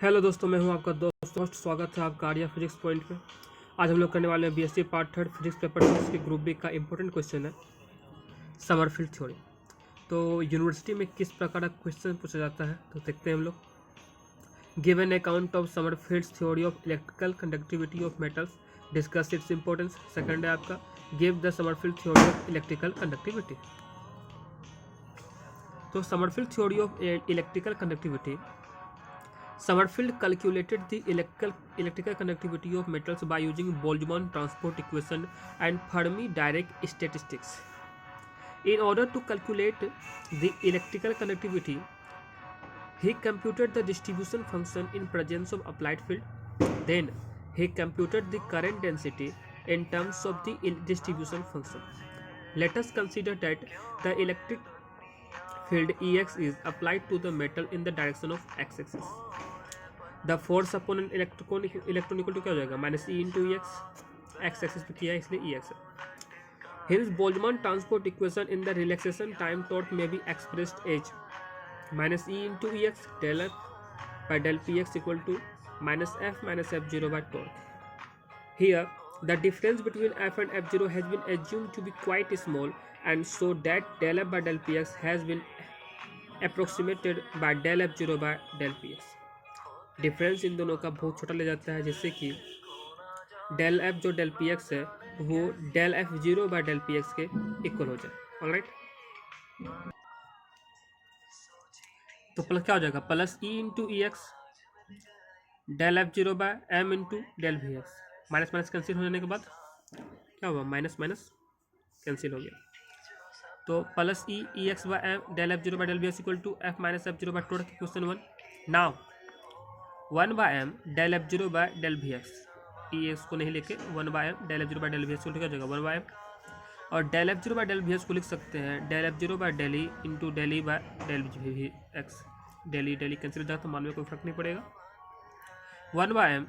Hello दोस्तों, मैं हूं आपका दोस्त। स्वागत है आपका आर्या फिजिक्स पॉइंट पे। आज हम लोग करने वाले हैं बीएससी पार्ट 3 फिजिक्स पेपर 6 के ग्रुप बी का इंपॉर्टेंट क्वेश्चन है समरफील्ड थ्योरी। तो यूनिवर्सिटी में किस प्रकार का क्वेश्चन पूछा जाता है तो देखते हैं हम लोग। Given account of Sommerfeld theory of electrical conductivity of metals, discuss its importance. Second है आपका give the Sommerfeld theory of electrical conductivity. तो Sommerfeld theory of electrical conductivity, Summerfield calculated the electrical conductivity of metals by using Boltzmann transport equation and Fermi Dirac statistics. In order to calculate the electrical conductivity, he computed the distribution function in presence of applied field. Then he computed the current density in terms of the distribution function. Let us consider that the electric field Ex is applied to the metal in the direction of x-axis. The force upon an electron equal to क्या हो जाएगा minus e into ई x axis पे किया है इसलिए e x है। Hence Boltzmann transport equation in the relaxation time torque may be expressed as minus e into E x del f by del p x equal to minus F zero by torque. Here the difference between f and f zero has been assumed to be quite small and so that del f by del p x has been approximated by del F zero by del p x. Difference in दोनों का बहुत छोटा ले जाता है, जिससे कि del f जो डेल पी एक्स है वो del F zero by del p x के इक्वल हो जाए। ऑलराइट, तो प्लस क्या हो जाएगा plus e into E x del F zero by m into del v x. Minus minus cancel हो जाने के बाद क्या हुआ माइनस माइनस कैंसिल हो गया। तो plus e x by m del F zero by del v x equal to f minus F zero by two. Question 1 now 1 by m del F zero by del v x, e x को नहीं लेके 1 by m del F zero by del v x को क्या हो जाएगा 1 by m, और del F zero by del v x को लिख सकते हैं del F zero by del e into del e by del v x. Del e cancel हो जाता तो मान में कोई फर्क नहीं पड़ेगा। 1 by m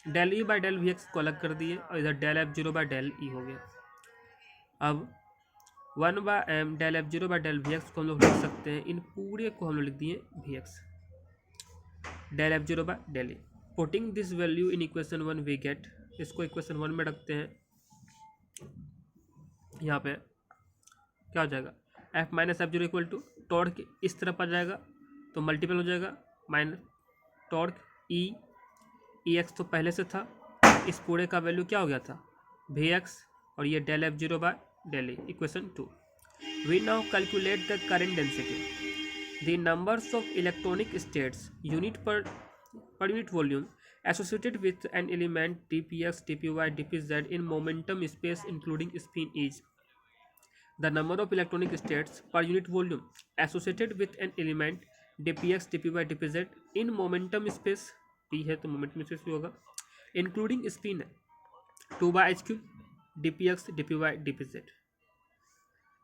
del e by del v x को अलग कर दिए और इधर del F zero by del e हो गया। अब 1 by m del F zero by del v x को हम लोग लिख सकते हैं, इन पूरे को हम लोग लिख दिए v x del F zero by del e. Putting this value in equation 1 we get, इसको इक्वेशन 1 में रखते हैं। यहाँ पे क्या हो जाएगा f minus F zero equal to torque इस तरफ आ जाएगा तो मल्टीपल हो जाएगा माइनस टॉर्क ई एक्स तो पहले से था, इस पूरे का वैल्यू क्या हो गया था वी एक्स और ये del F zero by del e. Equation 2 we now calculate the current density. The numbers of electronic states unit per unit volume associated with an element dpx, dpy, dpz in momentum space including spin is the number of electronic states per unit volume associated with an element dpx, dpy, dpz in momentum space, p है तो momentum space भी होगा, including spin है 2 by h cube dpx, dpy, dpz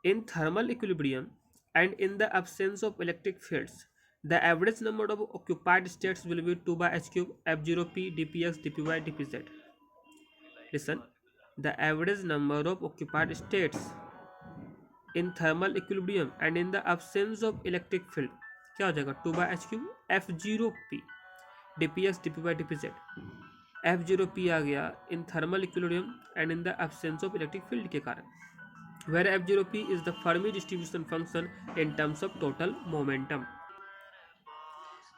in thermal equilibrium. And in the absence of electric fields, the average number of occupied states will be 2 by h cube f0p dpx, dpy, dpz. Listen, the average number of occupied states in thermal equilibrium and in the absence of electric field क्या हो जाएगा 2 by h cube f0p dpx, dpy, dpz। f0p आ गया in thermal equilibrium and in the absence of electric field के कारण, where f0p is the Fermi distribution function in terms of total momentum.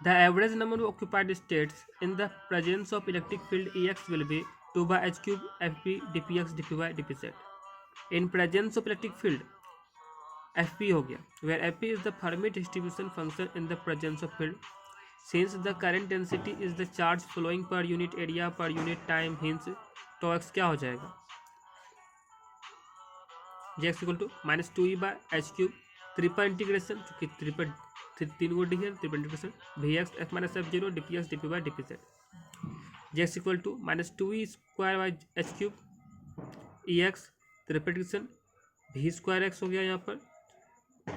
The average number of occupied states in the presence of electric field Ex will be 2 by h cube fp dpx, dpy, dpz. In presence of electric field fp हो गया, where fp is the Fermi distribution function in the presence of field. Since the current density is the charge flowing per unit area per unit time, hence torque क्या हो जाएगा J x equal to minus 2e by h cube triple integration, चूँकि triple 3 को d है triple integration v x f minus F zero d p x d P by D P z. J x equal to minus 2e square by H cube E x triple integration v square x हो गया यहाँ पर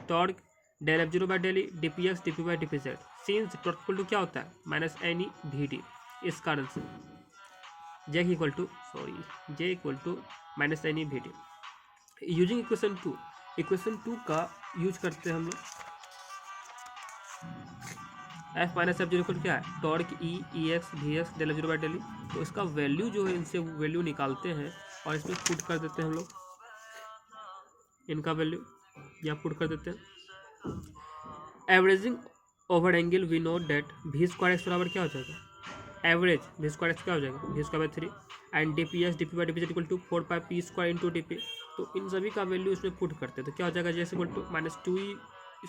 torque del F zero by del e d p x d P by D P Z. Since torque equal to क्या होता है minus N E V D, इस कारण से J equal to minus N E V D. Using equation 2 का use करते हैं हम लोग F minus F zero equal क्या है, torque E E X V x del F zero by del E. तो इसका वैल्यू जो है इनसे वैल्यू निकालते हैं और इसमें पुट कर देते हैं हम लोग, इनका वैल्यू यहाँ पुट कर देते हैं। Averaging over angle we know that v square x बराबर क्या हो जाएगा, एवरेज वी स्क्वायर एक्स क्या हो जाएगा, V square by 3 and D P S D P by D P equal to 4 pi P square into D P. तो इन सभी का वैल्यू इसमें पुट करते हैं तो क्या हो जाएगा, जैसे equal to minus 2e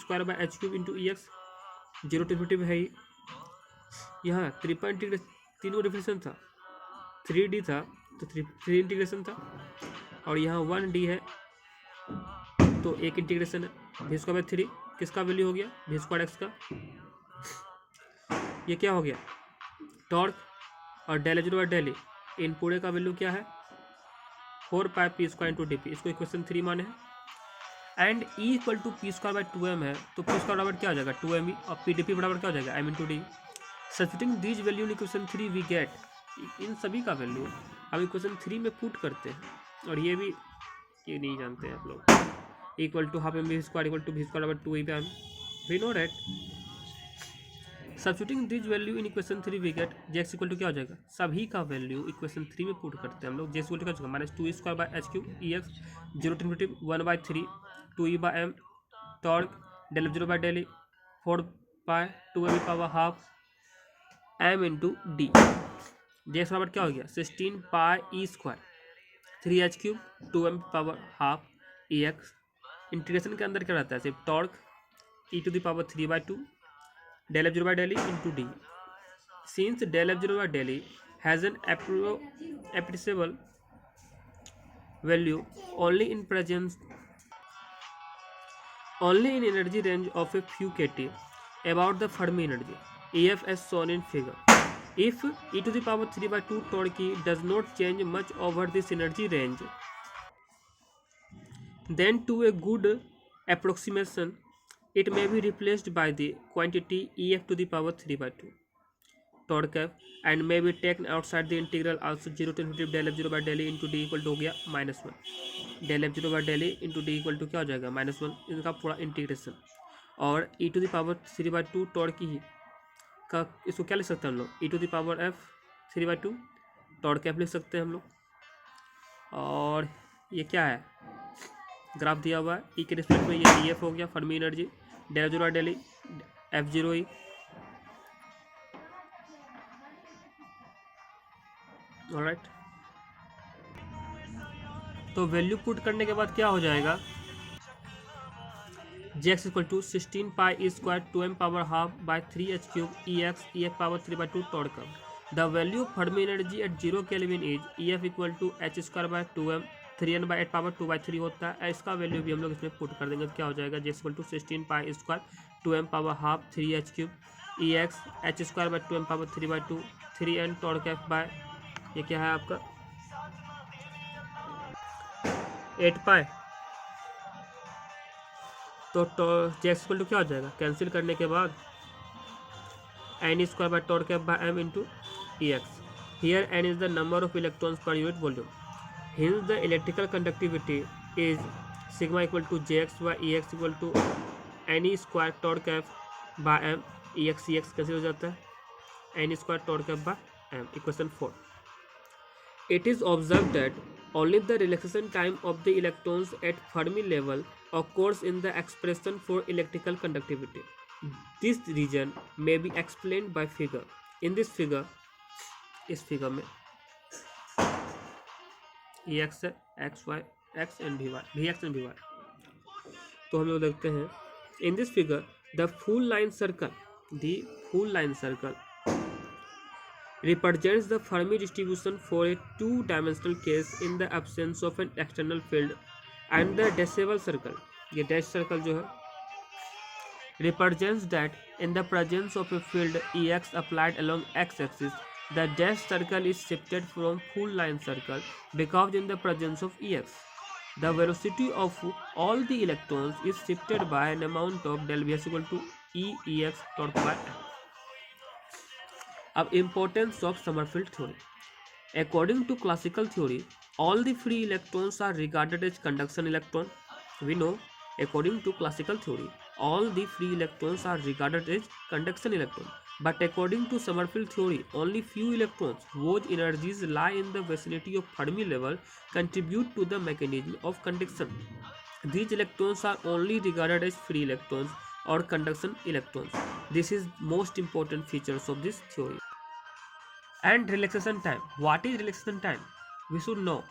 square by H cube into E X, zero to infinity है ही। यहाँ 3 पॉइंट तीन को डिफरेंशन था, 3D था तो 3 इंटीग्रेशन था, और यहाँ 1D है तो एक इंटीग्रेशन है। वी स्क्वायर बाई 3 किसका वैल्यू हो गया, वी स्क्वायर एक्स का। ये क्या हो गया, टॉर्क, और del H zero by del E, इन पूरे का वैल्यू क्या है, 4 pi P square into D P, इसको इक्वेशन 3 माने हैं। And E equal to P square by 2m है तो पी स्क्वायर बराबर क्या हो जाएगा 2m, और पी डी पी बराबर क्या हो जाएगा m into D. Substituting these value in equation 3 we get, इन सभी का वैल्यू हम इक्वेशन 3 में पुट करते हैं, और ये भी ये नहीं जानते हैं आप लोग, equal to half M V square equal to V square बराबर 2e पे we know that. Substituting this value in equation 3 we get J x equal to क्या हो जाएगा, सभी का वैल्यू इक्वेशन 3 में पुट करते हैं हम लोग। जे एक्स इक्वल टू क्या हो जाएगा, minus 2e square by H cube E X, zero to infinity 1/3 2e by M, torque del F zero by del E 4 pi 2m power half m into D. J X बराबर क्या हो गया 16 pi E square 3h cube 2m power half E X. Integration के अंदर क्या रहता है, सिर्फ torque E to the power 3/2 del f 0 by del e into d. Since del f 0 by del e has an appreciable value only in energy range of a few kT about the Fermi energy EF as shown in figure. If e to the power 3/2 torque does not change much over this energy range, then to a good approximation it may be replaced by the quantity EF to the power 3/2 torque f and may be taken outside the integral also 0 to infinity del f 0 by del e into d equal to हो गया -1, del f 0 by del e into d equal to क्या हो जाएगा -1, इनका पूरा integration. और e to the power 3/2 torque ही का इसको क्या लिख सकते हैं हम लोग, e to the power f 3/2 torque f लिख सकते हैं हम लोग। और ये क्या है, ग्राफ दिया हुआ है, ई के रिस्पेक्ट में ये EF हो गया Fermi energy, del zero del E F0 E. Alright, तो वैल्यू पुट करने के बाद क्या हो जाएगा, J x equal to 16 pi E square 2m power half by 3h cube E X E F power 3/2 torque. The value of Fermi energy at 0 kelvin is EF equal to h square by 2m 3n by 8 power 2/3 होता है। इसका value भी हम लोग इसमें put कर देंगे, क्या हो जाएगा, J equal to 16 pi square 2m power half 3h cube E X h square by 2m power 3/2 3n torque f by ये क्या है आपका 8 पाई। तो जे इक्वल टू क्या हो जाएगा, कैंसिल करने के बाद n square by torque f by m into E X. Here n is the number of electrons per unit volume. Hence the electrical conductivity is sigma equal to jx by ex equal to n square torque f by m ex कैसे हो जाता है n square torque f by m equation 4. It is observed that only the relaxation time of the electrons at Fermi level occurs in the expression for electrical conductivity. This region may be explained by figure. In this figure, इस figure में E x है, X Y X and V Y V X and V Y. तो हम लोग देखते हैं in this figure the full line circle represents the Fermi distribution for a two-dimensional case in the absence of an external field, and the dashed circle, ये dash circle जो है represents that in the presence of a field Ex applied along x-axis, the dash circle is shifted from full line circle because in the presence of Ex, the velocity of all the electrons is shifted by an amount of del Vs equal to Ex torque by m. अब importance of Sommerfeld theory. According to classical theory, all the free electrons are regarded as conduction electron. We know, according to classical theory, all the free electrons are regarded as conduction electrons. But according to Sommerfeld theory, only few electrons whose energies lie in the vicinity of Fermi level contribute to the mechanism of conduction. These electrons are only regarded as free electrons or conduction electrons. This is most important features of this theory. And relaxation time. What is relaxation time? We should know.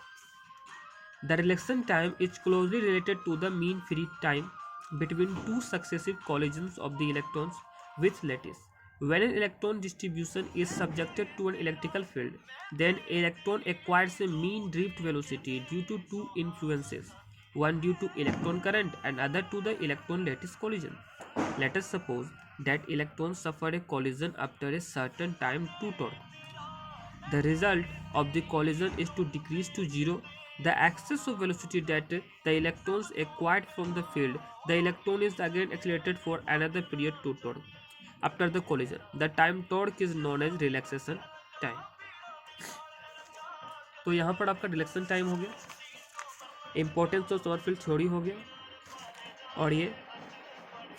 The relaxation time is closely related to the mean free time between two successive collisions of the electrons with lattice. When an electron distribution is subjected to an electrical field, then an electron acquires a mean drift velocity due to two influences, one due to electron current and other to the electron lattice collision. Let us suppose that electrons suffer a collision after a certain time 2 torque. The result of the collision is to decrease to zero the excess of velocity that the electrons acquired from the field. The electron is again accelerated for another period 2 torque. After the collision, the time torque is known as relaxation time. तो यहाँ पर आपका relaxation time हो गया, importance of Sommerfeld theory हो गया, और ये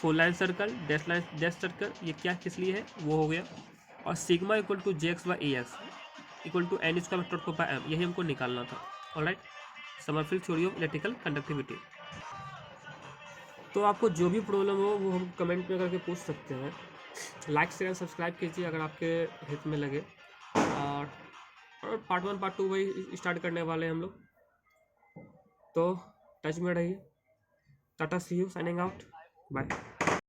full line circle, dash circle, ये क्या किस लिए है वो हो गया, और sigma equal to JX/EX equal to n square vector को बाय m, यही हमको निकालना था. Alright, Sommerfeld theory of electrical conductivity. तो आपको जो भी प्रॉब्लम हो वो हम कमेंट में करके पूछ सकते हैं. लाइक शेयर सब्सक्राइब कीजिए अगर आपके हित में लगे, और पार्ट 1 पार्ट 2 वही स्टार्ट करने वाले हैं हम लोग. तो टच में रहिए. टाटा, सी यू, साइनिंग आउट, बाय.